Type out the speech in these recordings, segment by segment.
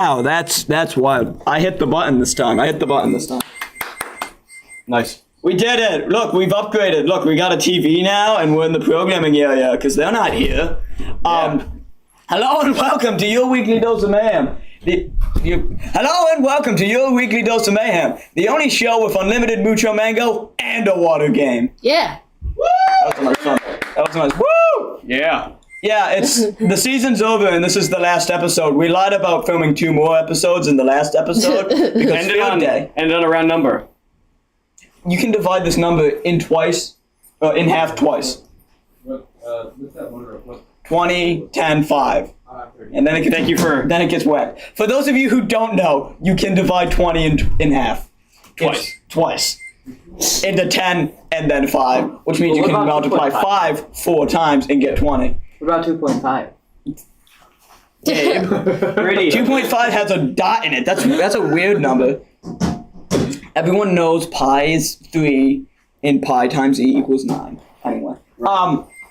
Wow, that's wild. I hit the button this time. Nice. We did it. Look, we've upgraded. Look, we got a TV now, and we're in the programming area because they're not here. Hello and welcome to your weekly dose of mayhem. Hello and welcome to your weekly dose of mayhem, the only show with unlimited mucho mango and a water game. Yeah. Woo! That was a nice. Woo! Yeah. Yeah, it's the season's over and this is the last episode. We lied about filming 2 more episodes in the last episode because field day. Ended on a round number. You can divide this number in half twice. What's that one? 20, 10, 5. And then it gets whacked. For those of you who don't know, you can divide 20 in half. Twice. Into 10 and then 5, which means you can multiply 5 4 times and get 20. What about 2.5? Gabe. 2.5 has a dot in it. That's a weird number. Everyone knows pi is 3 and pi times e equals 9. Anyway.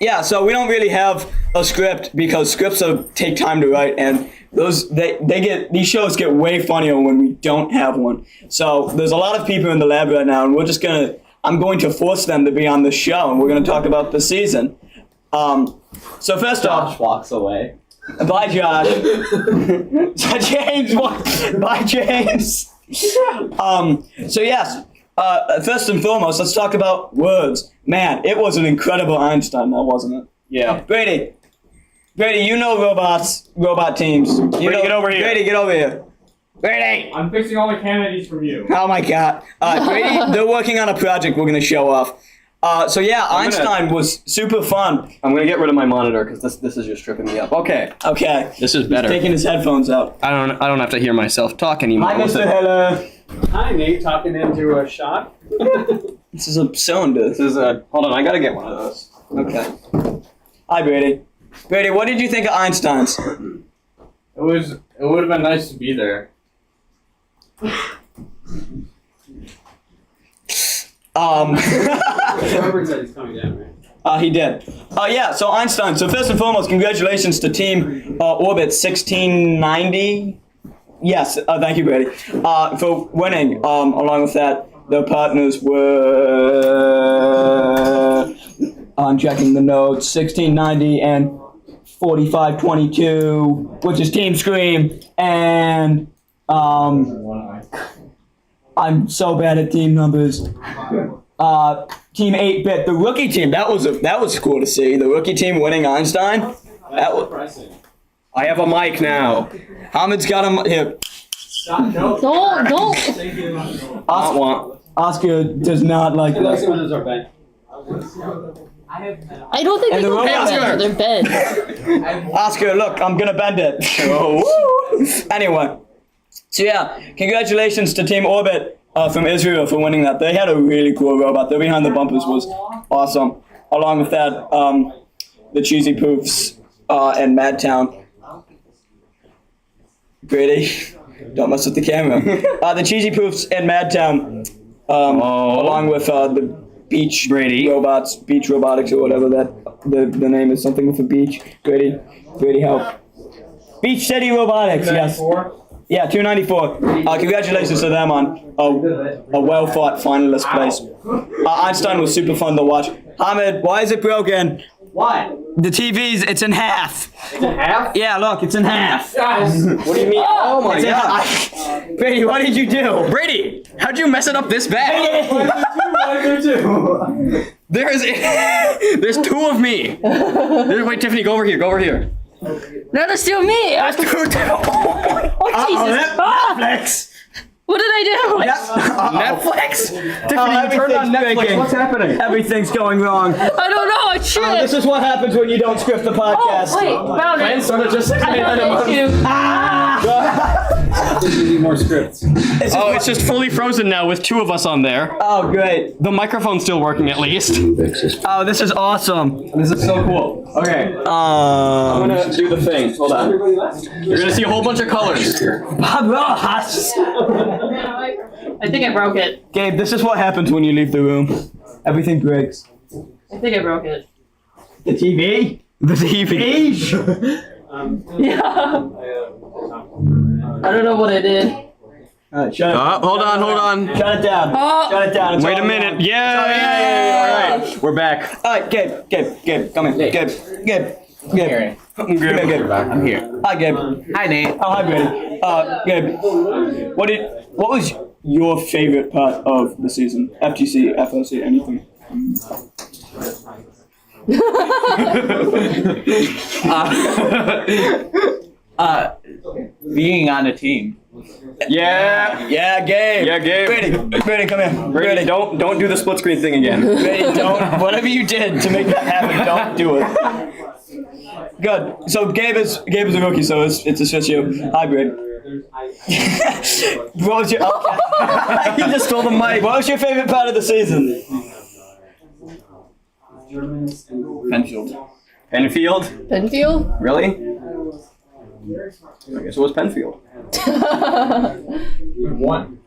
Yeah, so we don't really have a script because scripts take time to write, and these shows get way funnier when we don't have one. So there's a lot of people in the lab right now, and I'm going to force them to be on the show, and we're gonna talk about the season. So first off, Josh walks away. Bye, Josh. James, bye, James. So yes, first and foremost, let's talk about words. Man, it was an incredible Einstein, now, wasn't it? Yeah. Brady, you know robot teams. Brady, get over here. Brady, get over here. Brady! I'm fixing all the candidates from you. Oh my God. Brady, they're working on a project we're gonna show off. So yeah, Einstein was super fun. I'm gonna get rid of my monitor because this is just tripping me up. Okay. This is better. He's taking his headphones out. I don't have to hear myself talk anymore. Hi, Mr. Heller. Hi, Nate. Talking into a shot. This is a cylinder. Hold on, I gotta get one of those. Okay. Hi, Brady. Brady, what did you think of Einstein's? It would have been nice to be there. Robert said he's coming down, right? He did. Yeah, so Einstein. So first and foremost, congratulations to Team Orbit 1690. Yes, thank you, Brady, for winning. Along with that, their partners were, I'm checking the notes, 1690 and 4522, which is Team Scream, and I'm so bad at team numbers. Team 8-Bit, the rookie team. That was cool to see. The rookie team winning Einstein. That was impressive. I have a mic now. Hamid's got him here. Stop. No. Don't. Oscar does not like that. I don't think they can Hey, bend Oscar. their bed. Oscar, look, I'm gonna bend it. Anyway, so yeah, congratulations to Team Orbit from Israel for winning that. They had a really cool robot. Their behind the bumpers was awesome. Along with that, the Cheesy Poofs and Madtown. Brady, don't mess with the camera. The Cheesy Poofs and Madtown, along with the Beach Robots, Beach Robotics or whatever that the name is, something with a beach. Brady, help. Beach City Robotics, yes. Yeah, 294. Congratulations to them on a well-fought finalist place. Einstein was super fun to watch. Hamid, why is it broken? What? The TV's, it's in half. It's a half? Yeah, look, it's in half. Guys. What do you mean? Oh my It's in God. Brady, what did you do? Brady, how'd you mess it up this bad? There's 2 of me. Wait, Tiffany, go over here. No, that's still me. That's 2 too. Oh, Jesus. Netflix. What did I do? Netflix? Tiffany, you turned on Netflix. breaking. What's happening? Everything's going wrong. I don't know. It's shit. This is what happens when you don't script the podcast. Oh, wait. Found it. Sort of just I found an issue. We need more scripts. Oh, it's just fully frozen now with 2 of us on there. Oh, great. The microphone's still working at least. Oh, this is awesome. This is so cool. Okay, I'm gonna do the thing. Hold on. You're gonna see a whole bunch of colors. I think I broke it. Gabe, this is what happens when you leave the room. Everything breaks. I think I broke it. The TV? The TV. Yeah. I don't know what I did. Alright, shut it. Hold on. Shut it down. Oh. Shut it down. It's Wait all a minute. down. Yeah. All right, we're back. Alright, Gabe, come in. Gabe. I'm here. I'm here. Hi, Gabe. Hi, Nate. Oh, hi, Brady. Gabe, what was your favorite part of the season? FTC, FOC, anything? Being on a team. Yeah. Yeah, Gabe. Yeah, Gabe. Brady, come here. Brady, don't do the split screen thing again. Brady, don't. Whatever you did to make that happen, don't do it. Good. So Gabe is a rookie, so it's just you. Hi, Brady. What was your? He just stole the mic. What was your favorite part of the season? Penfield. Penfield? Penfield? Really? I guess it was Penfield. We won.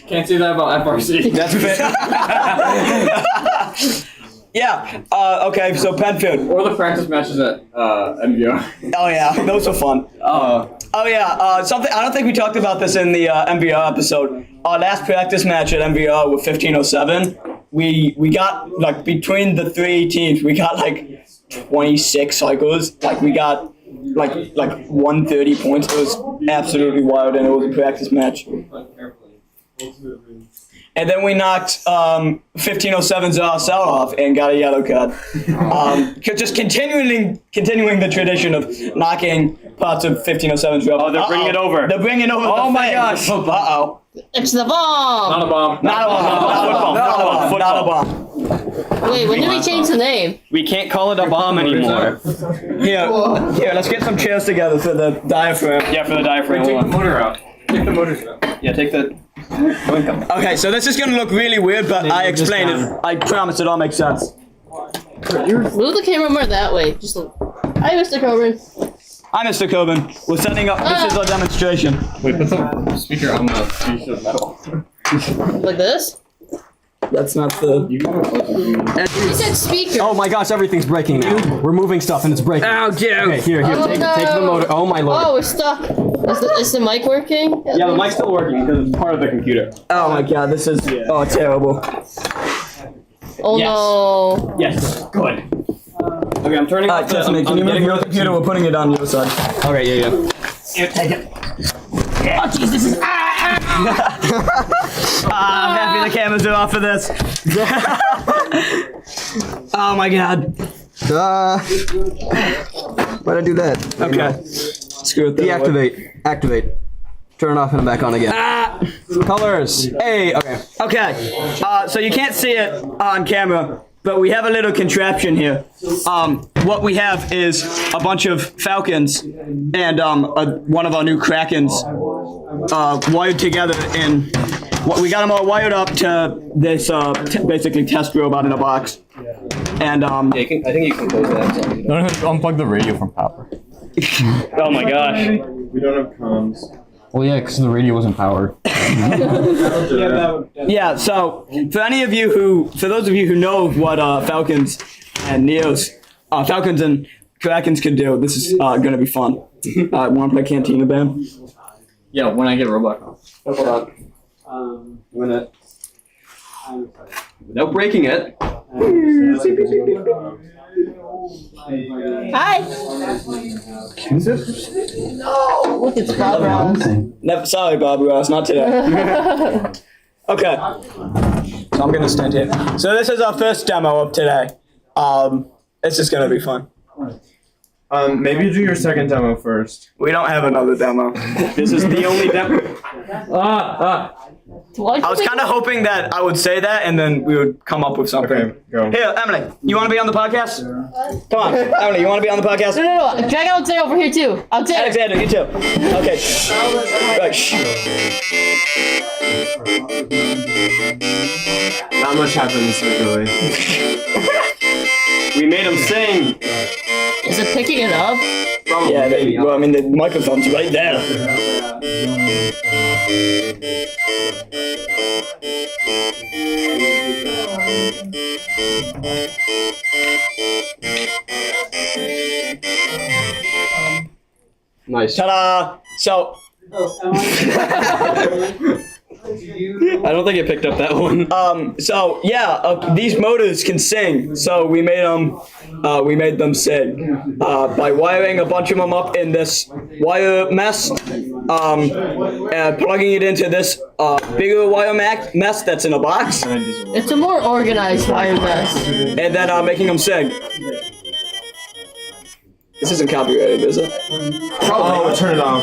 Can't say that about FRC. That's fair. Yeah. Okay. So Penfield. Or the practice matches at MVR. Oh yeah, those were fun. Oh yeah. Something I don't think we talked about this in the MVR episode. Our last practice match at MVR with 1507. We got like between the three teams, we got like 26 cycles. Like we got like 130 points. It was absolutely wild, and it was a practice match. And then we knocked 1507's sell off and got a yellow card. Just continuing the tradition of knocking parts of 1507's off. Oh, they're bringing it over. They're bringing over. Oh the my fans. gosh. Uh-oh. It's the bomb! Not a bomb. Not a bomb. Wait, when did we change the name? We can't call it a bomb anymore. Here, let's get some chairs together for the diaphragm. Yeah, for the diaphragm. Take the one. motor out. Take the motors out. Yeah, take the. Okay, so this is gonna look really weird, but I explained it. I promise it all makes sense. Move the camera more that way. Just look. Hi, Mr. Coburn. Hi, Mr. Coben. We're setting up. This is our demonstration. Wait, put the speaker on the piece of metal. Like this? That's not the. You said speaker. Oh my gosh, everything's breaking now. We're moving stuff and it's breaking. Oh, yeah. Okay, here, Oh, take no. the motor. Oh my lord. Oh, we're stuck. Is the mic working? Yeah, the mic's still working because it's part of the computer. Oh my god, this is terrible. Oh Yes. no. Yes, good. Okay, I'm turning off the. Tiffany, can you move your computer? We're putting it on the other side. Alright, yeah. Here, take it. Oh jeez, this is. I'm happy the cameras are off for this. Oh my god. Why'd I do that? Okay. Screw it. Deactivate. Activate. Turn it off and back on again. Colors. Hey. Okay. Okay. So you can't see it on camera, but we have a little contraption here. What we have is a bunch of falcons and one of our new krakens wired together in. We got them all wired up to this basically test robot in a box. And I think you can close that. Don't unplug the radio from power. Oh my gosh. We don't have comms. Well, yeah, because the radio wasn't powered. yeah, so for those of you who know what Falcons and Falcons and Krakens can do, this is gonna be fun. Want to play Cantina Band? Yeah, when I get Roblox. Hold on. Without breaking it. Hi. Look, it's Bob Ross. Never, sorry, Bob Ross, not today. Okay. So I'm gonna stand here. So this is our first demo of today. It's just gonna be fun. Maybe do your second demo first. We don't have another demo. This is the only demo. I was kind of hoping that I would say that and then we would come up with something. Okay, go. Here, Emily, you want to be on the podcast? Come on, Emily, you want to be on the podcast? No. Drag Alexander over here too. Alexander. Alexander, you too. Okay. Shh. Right, shh. Not much happens, really. We made him sing. Is it picking it up? Yeah, well, I mean, the microphone's right there. Nice. Ta-da! So. I don't think it picked up that one. So yeah, these motors can sing. So we made them sing by wiring a bunch of them up in this wire mesh, and plugging it into this bigger wire mesh that's in a box, It's a more organized wire mesh. and then making them sing. This isn't copyrighted, is it? Oh, turn it off.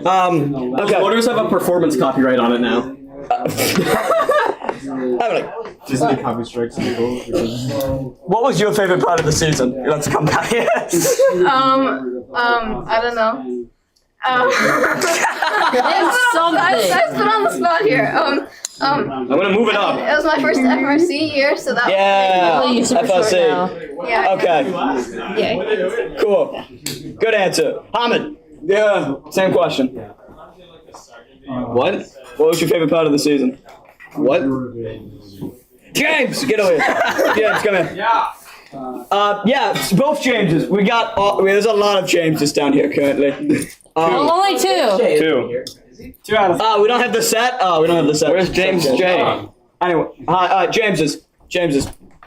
Okay. Motors have a performance copyright on it now. I'm like, Disney copy strikes. what was your favorite part of the season? Let's come down here. I don't know. I was put on the spot here. I'm gonna move it up. It was my first FRC year, so that Yeah, Oh, you're super short now. was yeah. Okay, Yeah. cool. Good answer. Hamid. Yeah, same question. What? What was your favorite part of the season? What? James, get over here. James, come here. Yeah, it's both Jameses. We got. There's a lot of Jameses down here currently. Only 2. 2. 2 out of We don't have the set. We don't have the set. Where's James J? Anyway, Jameses.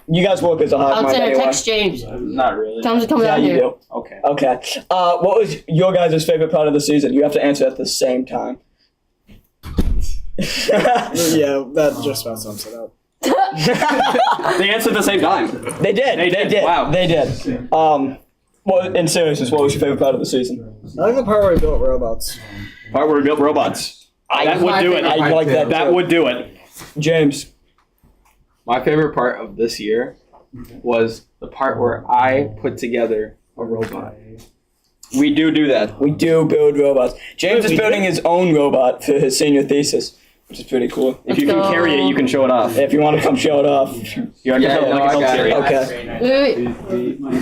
You guys work as a hard I'll anyway. text James. Not really. Tell him to come Yeah, down you here. do. Okay. Okay. What was your guys' favorite part of the season? You have to answer at the same time. Yeah, that just about sums it up. They answered at the same time. They did. They did. Wow. They did. What in seriousness? What was your favorite part of the season? I think the part where we built robots. Part where we built robots. That would do it. I like that. That would do it. James. My favorite part of this year was the part where I put together a robot. We do that. We do build robots. James is building his own robot for his senior thesis, which is pretty cool. If you can Let's carry go. it, you can show it off. If you want to come show it off. You have to tell it like it's carry. Okay. Wait.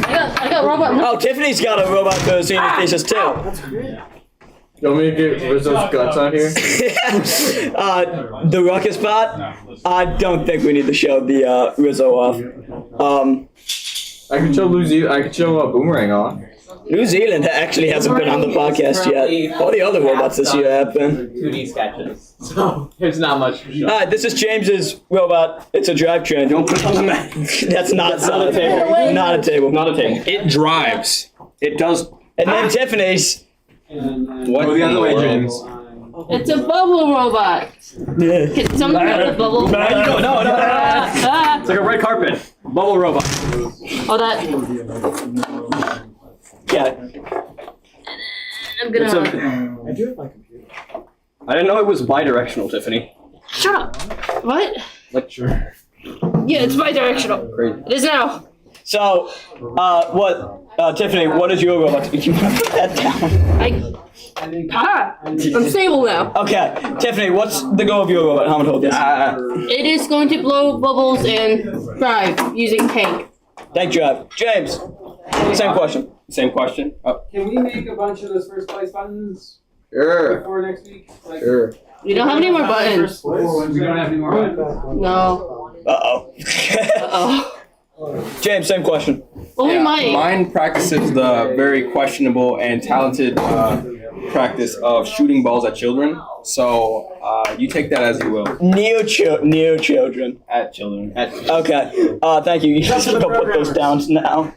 I got robot. Oh, Tiffany's got a robot for her senior thesis too. You want me to get Rizzo's guts on here? The ruckus part. I don't think we need to show the Rizzo off. I could show Lucy. I could show Boomerang off. New Zealand actually hasn't been on the podcast yet. All the other robots this year have been. 2D sketches. So there's not much to show. Alright, this is James's robot. It's a drivetrain. Don't put it on the mat. That's not a table. Not a table. Not a table. It drives. It does. And then Tiffany's. What? Go the other way, James. It's a bubble robot. Can someone get a bubble? No. It's like a red carpet. Bubble robot. Oh, that. Yeah. I'm gonna. I do have my computer. I didn't know it was bi-directional, Tiffany. Shut up. What? Like, sure. Yeah, it's bi-directional. Great. It is now. So, Tiffany, what is your robot? You can put that down. I'm stable now. Okay, Tiffany, what's the goal of your robot? How much hold this? It is going to blow bubbles and drive using tank. Tank drive. James, same question. Same question. Oh. Can we make a bunch of those first place buttons Sure. before next week? Like, Sure. We don't have any more buttons. we don't have any more buttons. No. Uh-oh. Uh-oh. James, same question. Well, we might. Mine practices the very questionable and talented practice of shooting balls at children. So you take that as you will. Neo children. At children. Okay. Thank you. You can go put those down now.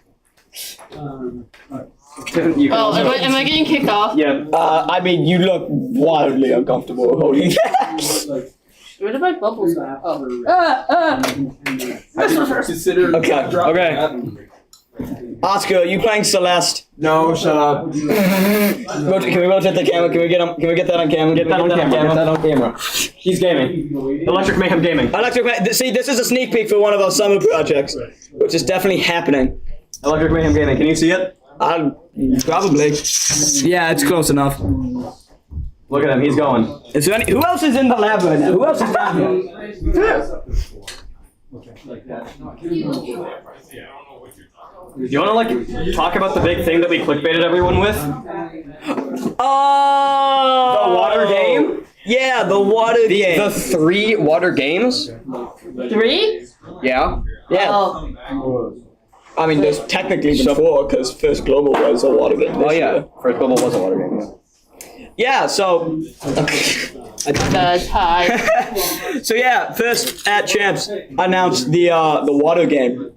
You can also- Am I getting kicked off? Yeah. I mean, you look wildly uncomfortable holding that. Where did my bubbles go? Consider Okay. Oscar, are you playing Celeste? No, shut up. Can we rotate the camera? Can we get that on camera? Get that on camera. He's gaming. Electric Mayhem Gaming. See, this is a sneak peek for one of our summer projects, which is definitely happening. Electric Mayhem Gaming. Can you see it? Probably. Yeah, it's close enough. Look at him. He's going. Is there who else is in the lab right now? Who else is down here? Do you want to talk about the big thing that we clickbaited everyone with? Oh! The water game? Yeah, the water game. The 3 water games? 3? Yeah. Yeah. Oh. I mean, there's technically been 4 because First Global was a water game. Oh yeah, First Global was a water game. Yeah, so. Hi. So yeah, first at Champs announced the water game.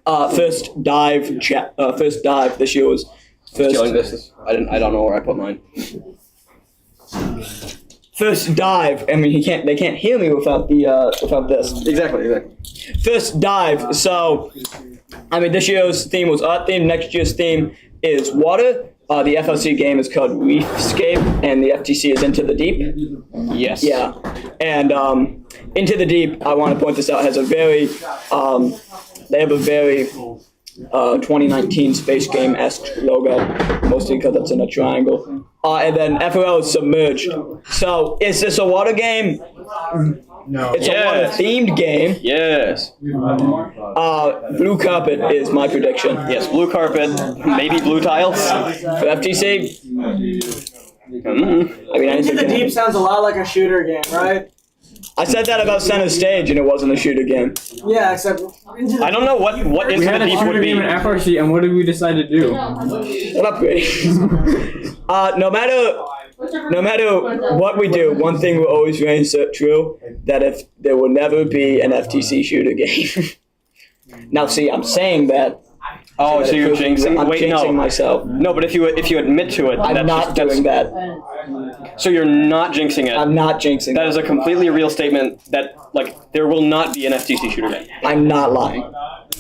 First dive this year was first. Killing this. I don't know where I put mine. First dive. I mean, they can't hear me without this. Exactly. First dive. So, I mean, this year's theme was art theme. Next year's theme is water. The FLC game is called Reefscape, and the FTC is Into the Deep. Yes. Yeah, and Into the Deep, I want to point this out, has a very, they have a very 2019 space game-esque logo, mostly because it's in a triangle. And then FOL is Submerged. So, is this a water game? No. It's a water-themed game. Yes. Blue carpet is my prediction. Yes, blue carpet, maybe blue tiles. For FTC? Mm-hmm. I mean, Into the Deep sounds a lot like a shooter game, right? I said that about Center Stage, and it wasn't a shooter game. Yeah, except I don't know what We Into had the a Deep would shooter be. game in FRC, and what did we decide to do? Shut up, Grady. No matter what we do, one thing will always remain true, that if there will never be an FTC shooter game. Now, see, I'm saying that. Oh, so you're jinxing? I'm jinxing myself. No, but if you admit to it, I'm not doing that. So you're not jinxing it. I'm not jinxing That is a completely real statement that, like, there will not be an FTC shooter game. I'm not lying.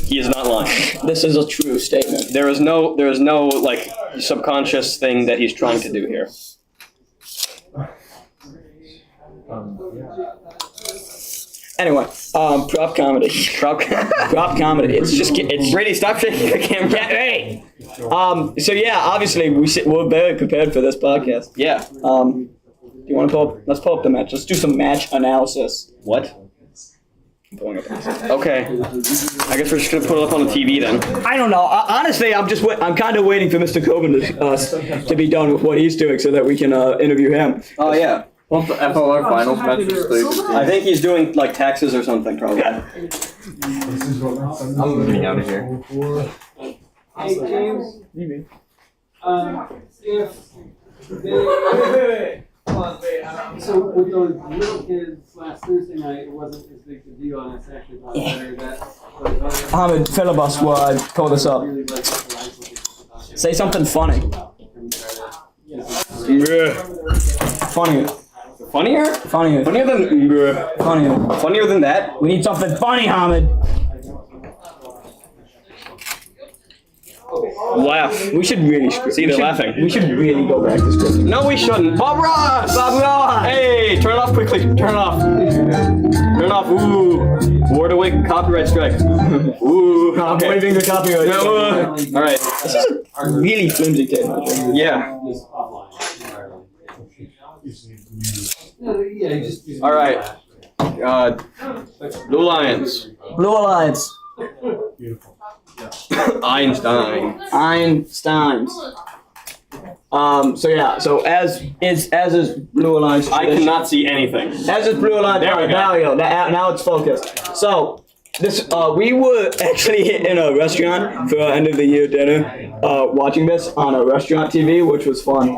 He is not lying. This is a true statement. There is no like subconscious thing that he's trying to do here. Anyway, prop comedy. Prop comedy. It's Brady, stop shaking the camera. Hey. So yeah, obviously we're very prepared for this podcast. Yeah. Do you want to let's pull up the match. Let's do some match analysis. What? I'm pulling up. Okay. I guess we're just gonna put it up on the TV then. I don't know. Honestly, I'm kind of waiting for Mr. Coben to be done with what he's doing so that we can interview him. Oh yeah. What's the FLR finals matches, please? I think he's doing like taxes or something probably. I'm moving out of here. Hey, James. If so with those little kids last Thursday night, it wasn't as big a deal, and it's actually a lot better that. Ahmed, filibuster while I pull this up. Say something funny. Funnier. Funnier? Funnier. Funnier than Funnier. Funnier than that? We need something funny, Ahmed. Laugh. We should really See, they're laughing. We should really go back to scripting. No, we shouldn't. Bob Ross! Bob Ross! Hey, turn it off quickly. Turn it off. Turn it off. Ooh. Ward awake copyright strike. Ooh. I'm Okay. waving the copyright. All right. This is a really flimsy tape. Yeah. All right. Blue Lions. Blue Alliance. Einstein. So yeah. So as is Blue Alliance. I cannot see anything. As is Blue Alliance. There we go. Now we go. Now it's focused. So this we were actually in a restaurant for our end of the year dinner, watching this on a restaurant TV, which was fun.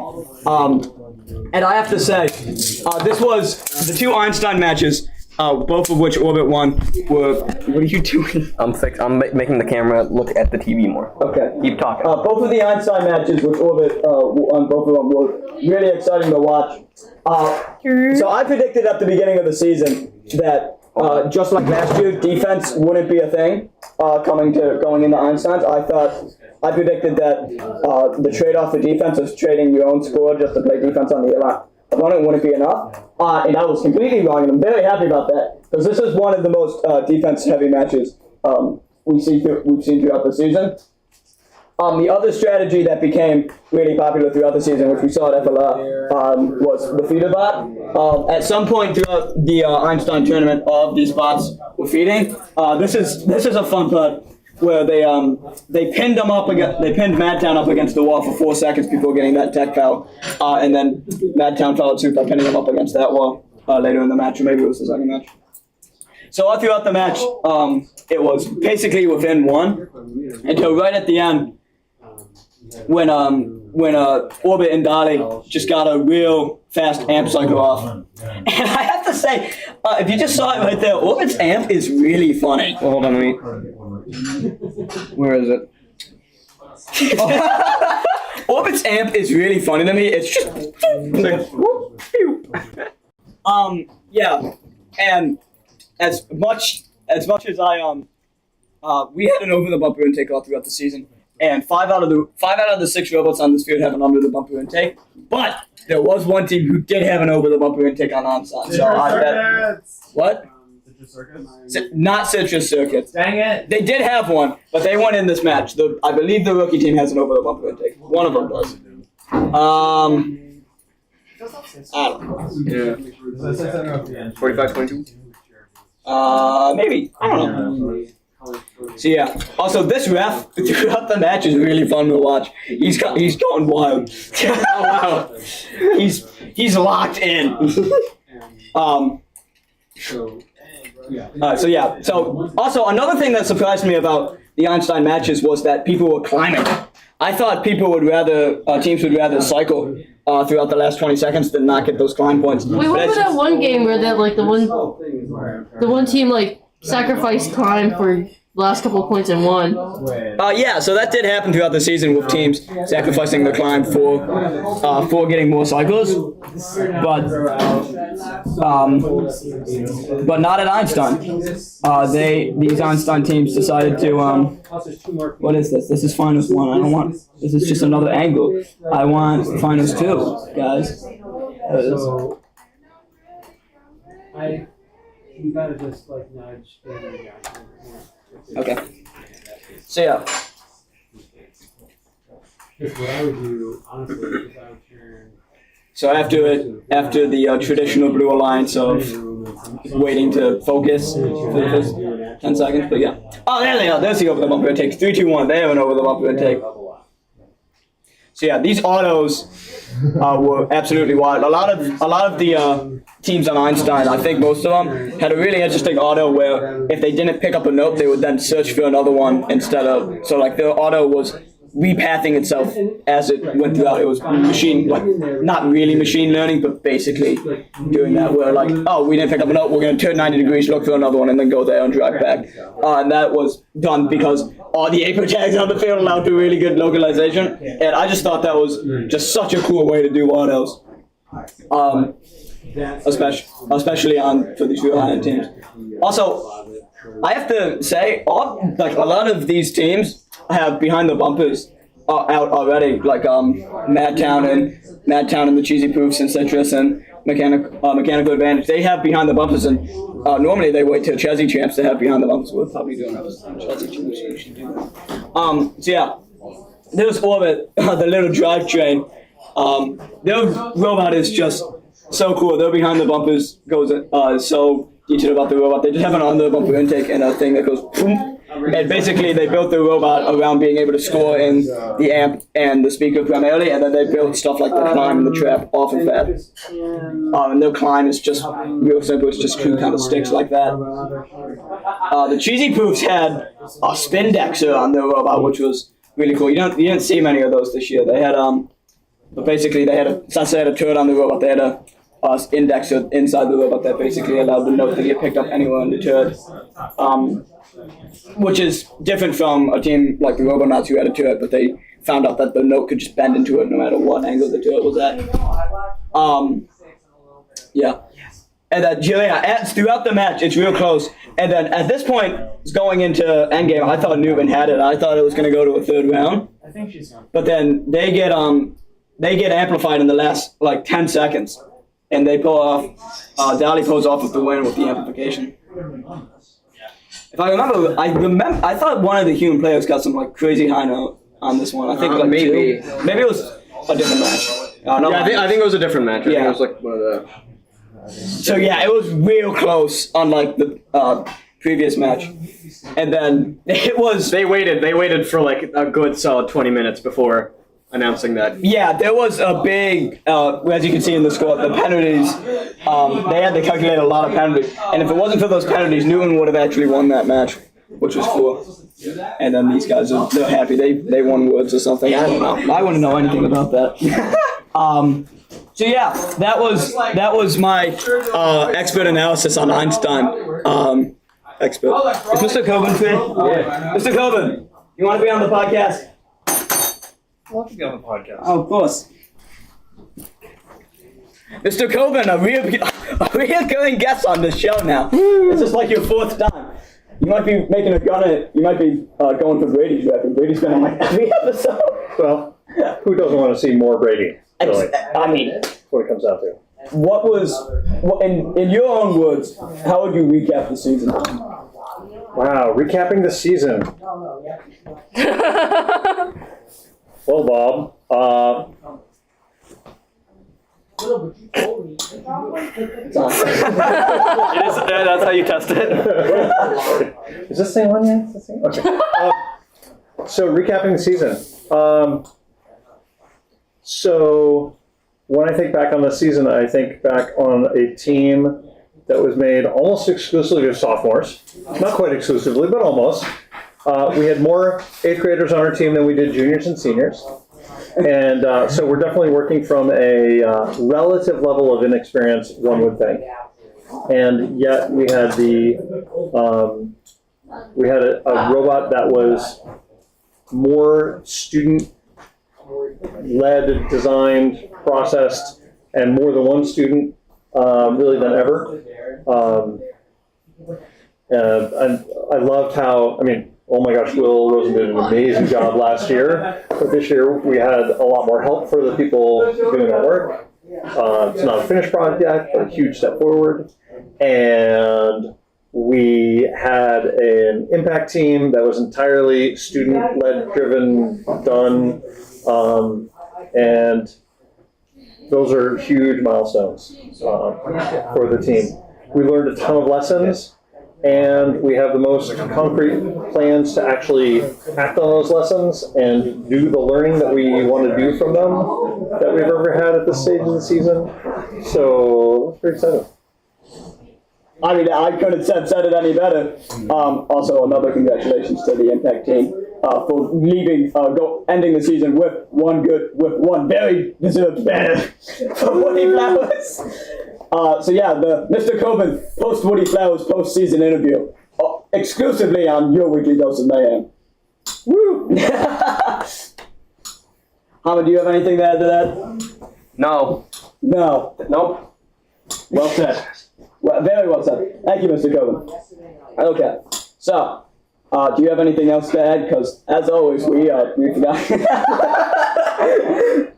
And I have to say, this was the 2 Einstein matches, both of which Orbit won. What are you doing? I'm making the camera look at the TV more. Okay. Keep talking. Both of the Einstein matches, which Orbit won, both of them were really exciting to watch. So I predicted at the beginning of the season that just like last year, defense wouldn't be a thing going into Einstein's. I predicted that the trade-off for defense is trading your own score just to play defense on the opponent wouldn't be enough. And I was completely wrong, and I'm very happy about that, because this is one of the most defense-heavy matches we've seen throughout the season. The other strategy that became really popular throughout the season, which we saw at FLR, was the feeder bot. At some point throughout the Einstein tournament, all of these bots were feeding. This is a fun part where they pinned Madtown up against the wall for 4 seconds before getting that tech foul, and then Madtown followed suit by pinning him up against that wall later in the match, or maybe it was the second match. So all throughout the match, it was basically within one until right at the end when Orbit and Dali just got a real fast amp cycle off. And I have to say, if you just saw it right there, Orbit's amp is really funny. Well, hold on, let me. Where is it? Orbit's amp is really funny to me. It's just yeah, and as much as we had an over the bumper intake all throughout the season, and five out of the 6 robots on this field have an under the bumper intake, but there was one team who did have an over the bumper intake on onside. So I bet what? Not Citrus Circuits. Dang it! They did have one, but they won in this match. I believe the rookie team has an over the bumper intake. One of them does. I don't know. Yeah. 45-22. Maybe. I don't know. So yeah. Also, this ref throughout the match is really fun to watch. He's going wild. Oh wow. He's locked in. So yeah. So also another thing that surprised me about the Einstein matches was that people were climbing. I thought teams would rather cycle throughout the last 20 seconds than not get those climb points. Wait, what about that one game where that like the one team like sacrificed climb for last couple of points and won? Yeah, so that did happen throughout the season with teams sacrificing the climb for getting more cycles, but not at Einstein. These Einstein teams decided to what is this? This is finals 1. I don't want. This is just another angle. I want finals 2, guys. You gotta just like nudge the Okay. So yeah. Because what I would do, honestly, is I would turn. So after the traditional blue alliance of waiting to focus for the first 10 seconds, but yeah. Oh, there they are. There's the over the bumper intake. 3, 2, 1. They have an over the bumper intake. So yeah, these autos were absolutely wild. A lot of the teams on Einstein, I think most of them, had a really interesting auto where if they didn't pick up a note, they would then search for another one instead of. So like the auto was repathing itself as it went throughout. It was not really machine learning, but basically doing that where like, oh, we didn't pick up a note, we're going to turn 90 degrees, look for another one, and then go there and drive back. And that was done because all the APO tags on the field allowed for really good localization. And I just thought that was just such a cool way to do autos. Especially for these real high-end teams. Also, I have to say, a lot of these teams have behind the bumpers out already, like Madtown and the Cheesy Proofs and Citrus and Mechanical Advantage. They have behind the bumpers, and normally they wait till Chessie Champs to have behind the bumpers. We're probably doing that with Chessie Champs. So you should do that. So yeah, there's Orbit, the little drivetrain. Their robot is just so cool. Their behind the bumpers goes so detailed about the robot. They just have an on the bumper intake and a thing that goes boom. And basically, they built the robot around being able to score in the amp and the speaker primarily, and then they built stuff like the climb and the trap off of that. And their climb is just real simple. It's just two kind of sticks like that. The Cheesy Poofs had a spin dexer on their robot, which was really cool. You didn't see many of those this year. They had but basically since they had a turret on the robot, they had a indexer inside the robot that basically allowed the note to get picked up anywhere in the turret. Which is different from a team like the Robonauts who had a turret, but they found out that the note could just bend into it no matter what angle the turret was at. Yeah. And then throughout the match, it's real close. And then at this point, it's going into endgame. I thought Newman had it. I thought it was going to go to a third round. But then they get amplified in the last 10 seconds, and they pull off. Dali pulls off with the win with the amplification. If I remember, I thought one of the human players got some crazy high note on this one. I think maybe it was a different match. I think it was a different match. I think it was one of the. So yeah, it was real close, unlike the previous match. And then it was. They waited for a good solid 20 minutes before announcing that. Yeah, there was a big, as you can see in the score, the penalties, they had to calculate a lot of penalties. And if it wasn't for those penalties, Newton would have actually won that match, which was cool. And then these guys, they're happy. They won Woods or something. I don't know. I wouldn't know anything about that. So yeah, that was my expert analysis on Einstein. Expert. Is Mr. Coben here? Yeah. Mr. Coben, you want to be on the podcast? I want to be on the podcast. Oh, of course. Mr. Coben, a reoccurring guest on this show now. This is like your 4th time. You might be making a gun at it. You might be going for Brady's record. Brady's been on like every episode. Well, who doesn't want to see more Brady? Really? I mean, That's what it comes out to. in your own words, how would you recap the season? Wow, recapping the season. Well, Bob, That's how you test it. is this thing on yet? Okay. So recapping the season. So when I think back on the season, I think back on a team that was made almost exclusively of sophomores. Not quite exclusively, but almost. We had more 8th graders on our team than we did juniors and seniors. And so we're definitely working from a relative level of inexperience, one would think. And yet we had a robot that was more student-led, designed, processed, and more than one student really than ever. And I loved how, oh my gosh, Will Rosen did an amazing job last year. But this year we had a lot more help for the people doing that work. It's not a finished product yet, but a huge step forward. And we had an impact team that was entirely student-led, driven, done. And those are huge milestones for the team. We learned a ton of lessons. And we have the most concrete plans to actually act on those lessons and do the learning that we want to do from them that we've ever had at this stage of the season. So, it's very exciting. I mean, I couldn't have said it any better. Also, another congratulations to the Impact team for ending the season with one very deserved banner for Woody Flowers. So yeah, the Mr. Coben post Woody Flowers post-season interview, exclusively on your weekly Dose of Mayhem. Woo! Hamid, do you have anything to add to that? No. No. Nope. Well said. Well, very well said. Thank you, Mr. Coben. Okay. So, do you have anything else to add? Because as always, we forgot.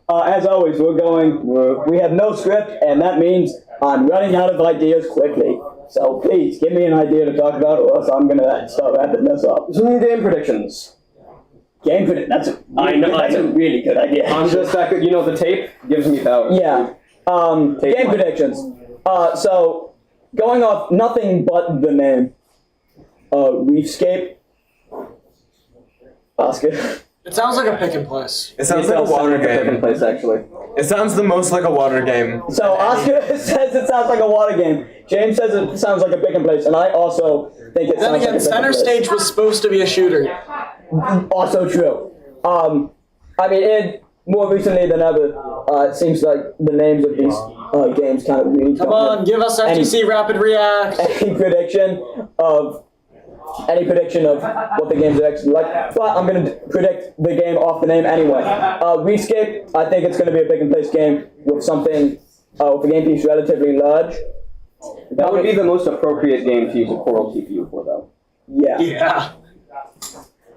As always, we have no script, and that means I'm running out of ideas quickly. So please, give me an idea to talk about, or else I'm going to start wrapping this up. Some game predictions. That's a really good idea. I'm just that good. You know, the tape gives me power. Yeah. Game predictions. So, going off nothing but the name. Reefscape. Oscar. It sounds like a pick and place. It sounds like a water game. Place, actually. It sounds the most like a water game. So Oscar says it sounds like a water game. James says it sounds like a pick and place, and I also think it sounds like a pick and place. Center Stage was supposed to be a shooter. Also true. More recently than ever, it seems like the names of these games kind of really Come on, give us FTC Rapid React. Any prediction of what the games are actually like. But I'm going to predict the game off the name anyway. Reefscape, I think it's going to be a pick and place game with something, with a game piece relatively large. That would be the most appropriate game to use a Coral TPU for, though. Yeah.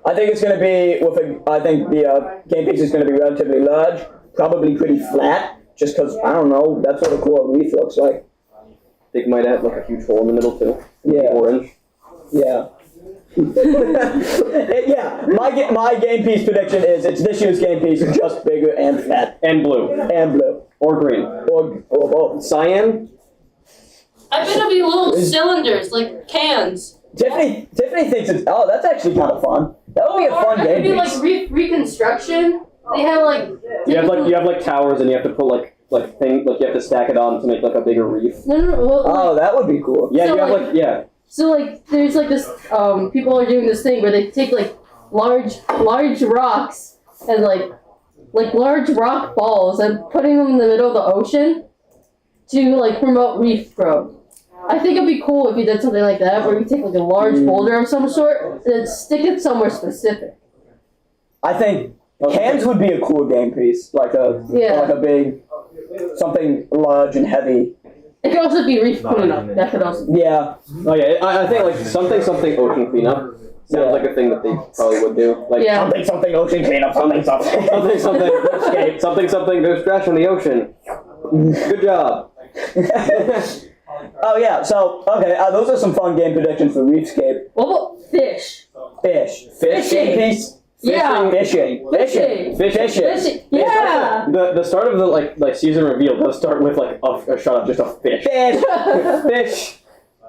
I think it's going to be I think the game piece is going to be relatively large, probably pretty flat, just because, I don't know, that's what a Coral Reef looks like. I think it might have like a huge hole in the middle, too. Yeah. Orange. Yeah. Yeah, my game piece prediction is it's this year's game piece, just bigger and fat. And blue. And blue. Or green. Or cyan. I bet it'll be little cylinders, like cans. Tiffany thinks it's, that's actually kind of fun. That would be a fun game Maybe piece. like reconstruction. They have like You have like towers, and you have to put like you have to stack it on to make like a bigger reef. no. Well, Oh, that would be cool. Yeah, So, you have like- yeah. So like there's like this people are doing this thing where they take like large rocks and like large rock balls and putting them in the middle of the ocean to like promote reef growth. I think it'd be cool if you did something like that where you take like a large boulder of some sort and then stick it somewhere specific. I think cans would be a cool game piece, like a big something large and heavy. It could also be reef cleanup. That could also be. Yeah. Oh yeah, I think like something ocean cleanup sounds like a thing that they probably would do. Like Yeah. something ocean cleanup, something. something. There's trash in the ocean. Good job. Oh yeah. So okay, those are some fun game predictions for Reefscape. What about fish? Fish. Fishing. Game piece. Yeah. Fishing. Fishing. Yeah. The start of the like season reveal does start with like just a fish. Fish.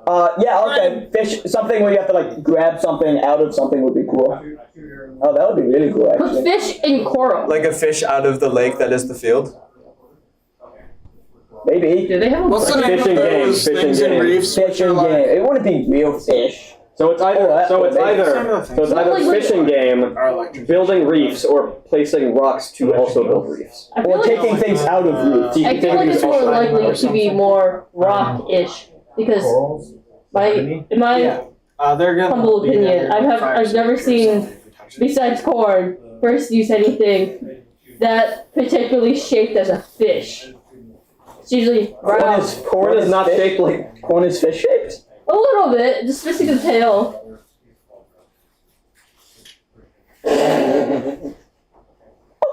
Yeah, okay. Fish, something where you have to like grab something out of something would be cool. Oh, that would be really cool, Put actually. fish in coral. Like a fish out of the lake that is the field. Maybe. Do they have a What's the name of Fishing game, those fishing things in game. reefs? which Fishing are game. like- It wouldn't be real fish. So it's either fishing game, Are electric. building reefs, or placing rocks to also build reefs. I feel Or like taking things out of reefs. I feel like it's more likely to be more rock-ish because in my They're gonna humble be opinion, there. I've never seen, besides corn, first use anything that particularly shaped as a fish. It's usually round. Corn is not shaped like Corn is fish shaped? A little bit, just missing the tail.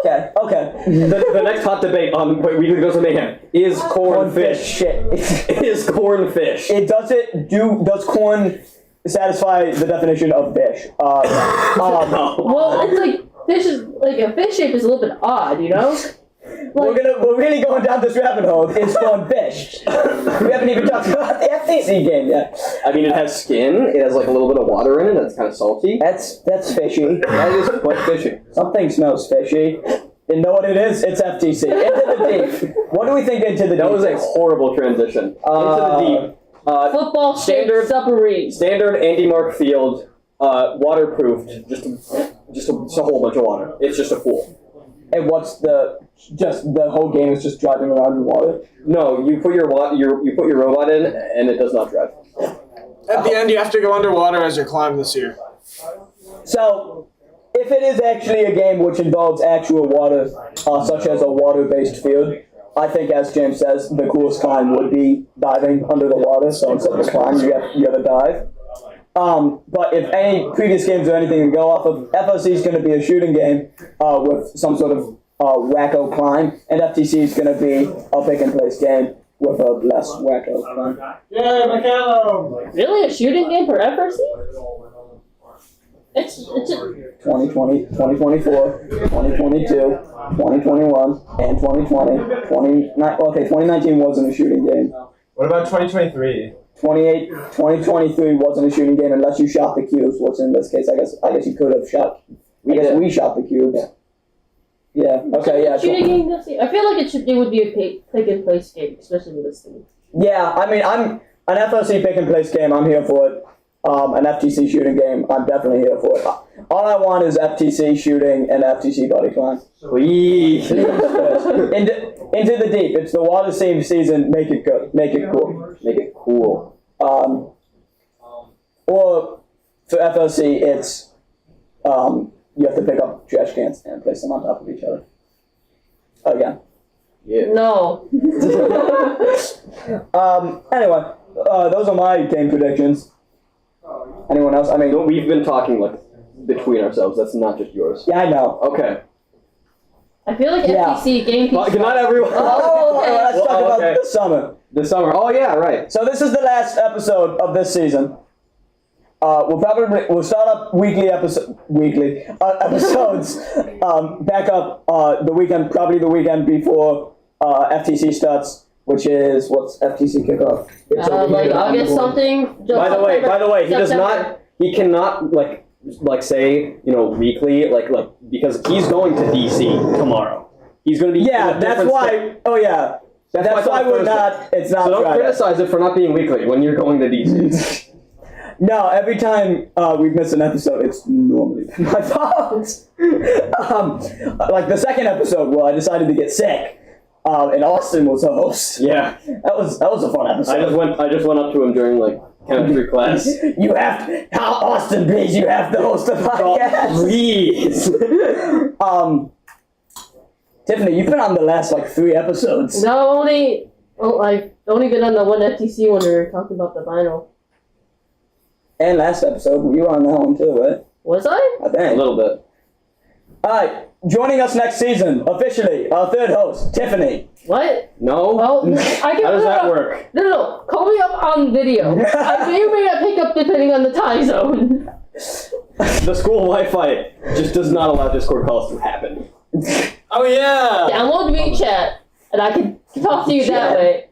Okay. the next hot debate on Weekly Dose of Mayhem is corn fish. Shit. Is corn fish? Does corn satisfy the definition of fish? Well, it's like fish is like a fish shape is a little bit odd, you know. We're really going down this rabbit hole. It's corn fish. We haven't even talked about the FTC game yet. I mean, it has skin. It has like a little bit of water in it. That's kind of salty. That's fishy. That is quite fishy. Something smells fishy. You know what it is? It's FTC. Into the Deep. What do we think Into the Deep? That was a horrible transition. Into the Deep. Football standard submarine. Standard Andy Mark Field, waterproofed. Just a whole bunch of water. It's just a pool. And what's the whole game is just driving around in water? No, you put your robot in, and it does not drive. At the end, you have to go underwater as you climb this year. So, if it is actually a game which involves actual water, such as a water-based field, I think, as James says, the coolest climb would be diving under the water. So instead of a climb, you have a dive. But if any previous games or anything to go off of, FOC is going to be a shooting game with some sort of wacko climb, and FTC is going to be a pick and place game with a less wacko climb. Yay, McCallum! Really, a shooting game for FRC? It's 2020, 2024, 2022, 2021, and 2020. 2019 wasn't a shooting game. What about 2023? 2023 wasn't a shooting game unless you shot the cubes, which in this case, I guess you could have shot. I guess we shot the cubes. Yeah. Okay. Yeah. shooting game. I feel like it would be a pick and place game, especially with this thing. Yeah. I mean, I'm an FOC pick and place game. I'm here for it. An FTC shooting game. I'm definitely here for it. All I want is FTC shooting and FTC buddy climb. Please. Into the Deep. It's the water theme season. Make it good. Make it cool. Make it cool. Or for FOC, it's you have to pick up trash cans and place them on top of each other. Again. Yeah. No. Anyway, those are my game predictions. Anyone else? I mean, We've been talking like between ourselves. That's not just yours. yeah, I know. Okay. I feel like Yeah. FTC game. Well, good night, everyone. Oh, okay. let's talk about okay. the summer. The summer. Oh yeah, right. So this is the last episode of this season. We'll start up episodes back up the weekend, probably the weekend before FTC starts, which is what's FTC kickoff? It's over Like here. August something. By the way, he does September. not. He cannot like like say, weekly, like because he's going to DC tomorrow. He's going to be that's why. Oh yeah, that's why we're not. It's not. So don't Friday. criticize it for not being weekly when you're going to DC. No, every time we've missed an episode, it's normally been my fault. Like the second episode, I decided to get sick, and Austin was the host. Yeah, that was a fun episode. I just went up to him during like chemistry class. You have to, Austin, please. You have to host the podcast, please. Tiffany, you've been on the last like 3 episodes. No, I've only been on the one FTC when we were talking about the vinyl. And last episode, you were on that one too, right? Was I? I think. A little bit. Alright, joining us next season, officially, our third host, Tiffany. What? No? Well, How does that work? No. Call me up on video. I may or may not pick up depending on the time zone. The school Wi-Fi just does not allow Discord calls to happen. Oh yeah! Download WeChat, and I can talk to you that way.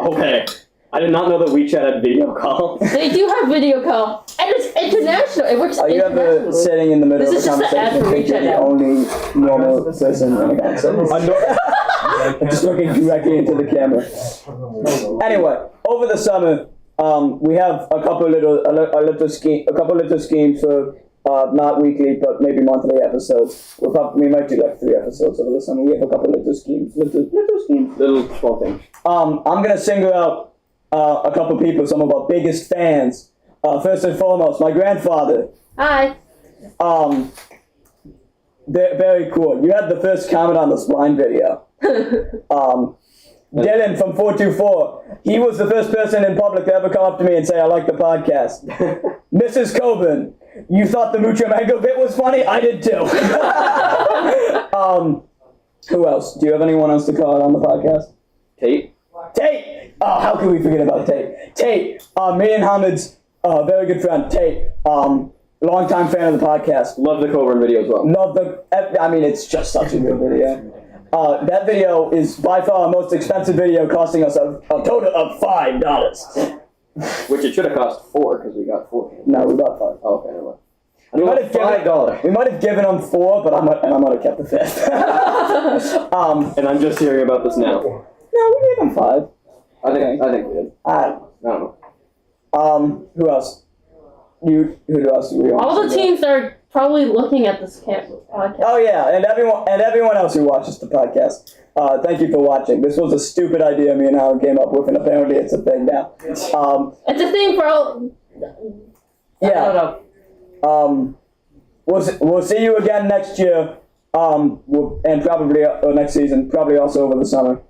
Okay. I did not know that WeChat had video call. They do have video call, and it's international. It works You have internationally. a sitting in the middle This of is a just the ad conversation. for I think you're WeChat the now. only normal person in the conversation. I'm just looking directly into the camera. Anyway, over the summer, we have a couple little schemes for not weekly, but maybe monthly episodes. We might do like 3 episodes over the summer. We have a couple little schemes, Little small things. I'm gonna single out a couple people, some of our biggest fans. First and foremost, my grandfather. Hi. They're very cool. You had the first comment on the Spline video. Dylan from 424. He was the first person in public to ever come up to me and say, I like the podcast. Mrs. Coburn, you thought the Mucho Mango bit was funny? I did too. Who else? Do you have anyone else to call out on the podcast? Tate? Tate! Oh, how can we forget about Tate? Tate, me and Hamid's very good friend, Tate, longtime fan of the podcast. Love the Coburn video as well. It's just such a good video. That video is by far our most expensive video, costing us a total of $5. Which it should have cost 4 because we got 4. No, we got 5. Oh, okay, never mind. We might have given them 4, but I might have kept the 5th. And I'm just hearing about this now. No, we gave them 5. I think we did. I don't know. Who else? Who else do we want? All the teams are probably looking at this podcast. Oh yeah, and everyone else who watches the podcast. Thank you for watching. This was a stupid idea me and Alan came up with, and apparently it's a thing now. It's a thing for all. Yeah. I don't know. We'll see you again next year. And probably next season, probably also over the summer.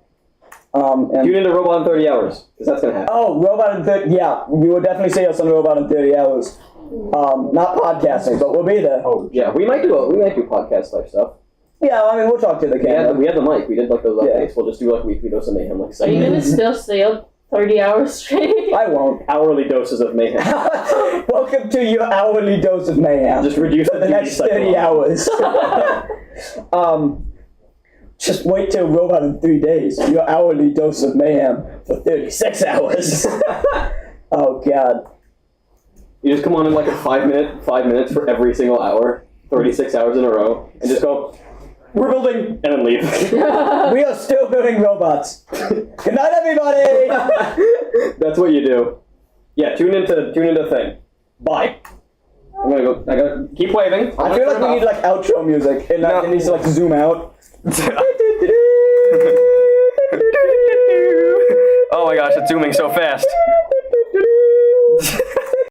And tune into Robot in 30 hours, because that's gonna happen. Oh, Robot in 30. Yeah, you will definitely see us on Robot in 30 hours. Not podcasting, but we'll be there. Oh yeah, we might do podcast type stuff. Yeah, we'll talk to the camera. We had the mic. We did like those updates. Yeah. We'll just do like weekly Dose of Mayhem, like. Are you gonna still stay up 30 hours straight? I won't. Hourly doses of mayhem. Welcome to your hourly dose of mayhem. Just reduce for the next 30 hours. Just wait till Robot in 3 days. Your hourly dose of mayhem for 36 hours. Oh God. You just come on in like a 5 minutes for every single hour, 36 hours in a row, and just go, we're building, and then leave. We are still building robots. Good night, everybody. That's what you do. Yeah, tune into thing. Bye. I gotta keep waving. I feel like we need like outro music, and it needs to like zoom out. Oh my gosh, it's zooming so fast.